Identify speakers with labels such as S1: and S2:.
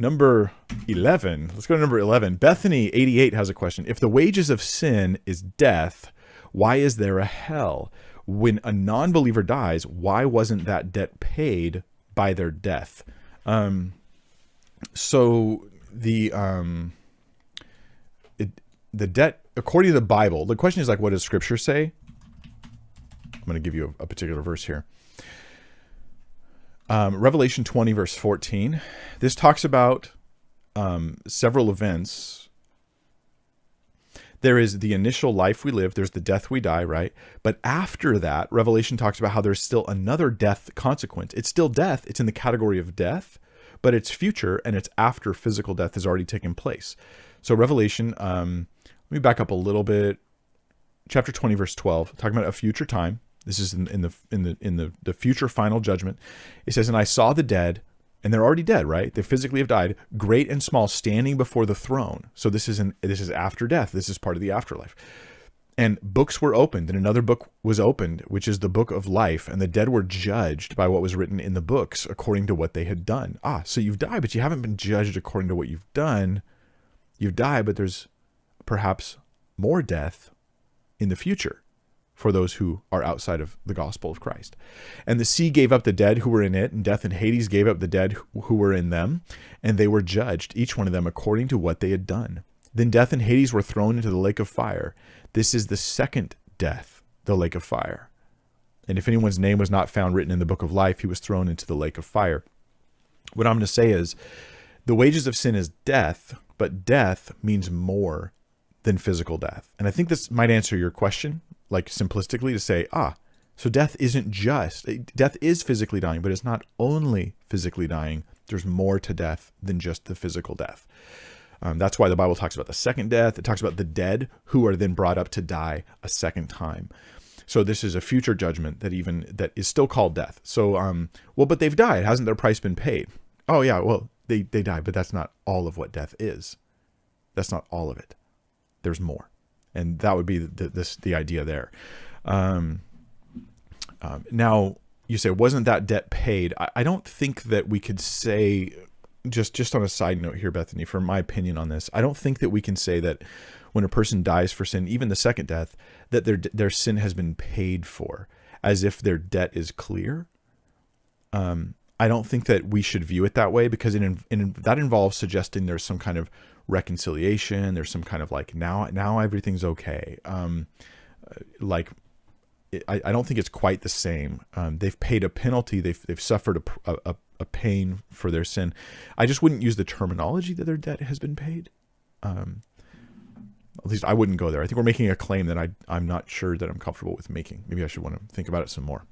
S1: Number 11. Let's go to number 11. Bethany 88 has a question. If the wages of sin is death, why is there a hell? When a non-believer dies, why wasn't that debt paid by their death? So the debt, according to the Bible, the question is like, what does Scripture say? I'm going to give you a particular verse here. Revelation 20, verse 14. This talks about several events. There is the initial life we live. There's the death we die, right? But after that, Revelation talks about how there's still another death consequence. It's still death. It's in the category of death, but it's future, and it's after physical death has already taken place. So Revelation, let me back up a little bit. Chapter 20, verse 12, talking about a future time. This is in the future final judgment. It says, "And I saw the dead," and they're already dead, right? They physically have died, "great and small, standing before the throne." So this is after death. This is part of the afterlife. "And books were opened, and another book was opened, which is the book of life. And the dead were judged by what was written in the books, according to what they had done." So you've died, but you haven't been judged according to what you've done. You've died, but there's perhaps more death in the future for those who are outside of the gospel of Christ. "And the sea gave up the dead who were in it, and death and Hades gave up the dead who were in them, and they were judged, each one of them according to what they had done. Then death and Hades were thrown into the lake of fire. This is the second death, the lake of fire. And if anyone's name was not found written in the book of life, he was thrown into the lake of fire." What I'm going to say is, the wages of sin is death, but death means more than physical death. And I think this might answer your question, like simplistically, to say, so death is physically dying, but it's not only physically dying. There's more to death than just the physical death. That's why the Bible talks about the second death. It talks about the dead who are then brought up to die a second time. So this is a future judgment that is still called death. So, but they've died. Hasn't their price been paid? Oh yeah, well, they died, but that's not all of what death is. That's not all of it. There's more. And that would be the idea there. Now, you say, wasn't that debt paid? I don't think that we could say, just on a side note here, Bethany, for my opinion on this, I don't think that we can say that when a person dies for sin, even the second death, that their sin has been paid for, as if their debt is clear. I don't think that we should view it that way, because that involves suggesting there's some kind of reconciliation. There's some kind of like, now everything's okay. I don't think it's quite the same. They've paid a penalty. They've suffered a pain for their sin. I just wouldn't use the terminology that their debt has been paid. At least I wouldn't go there. I think we're making a claim that I'm not sure that I'm comfortable with making. Maybe I should want to think about it some more.